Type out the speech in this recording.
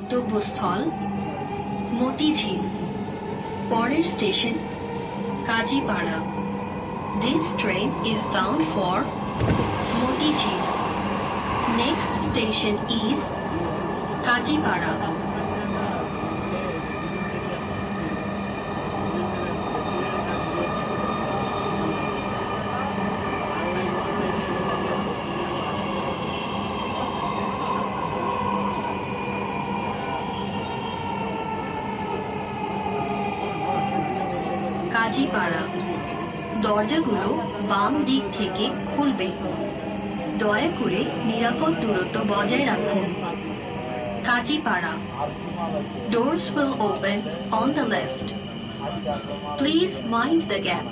গন্তব্যস্থল মতিঝিল। পরের station Kazipara. This train is bound for Motijhil. Next station is Kajipara. Kazipara. দরজাগুলো বাম দিক থেকে খুলবে। দয়া করে নিরাপদ দূরত্ব বজায় রাখুন। Kazipara. Doors will open on the left. Please mind the gap.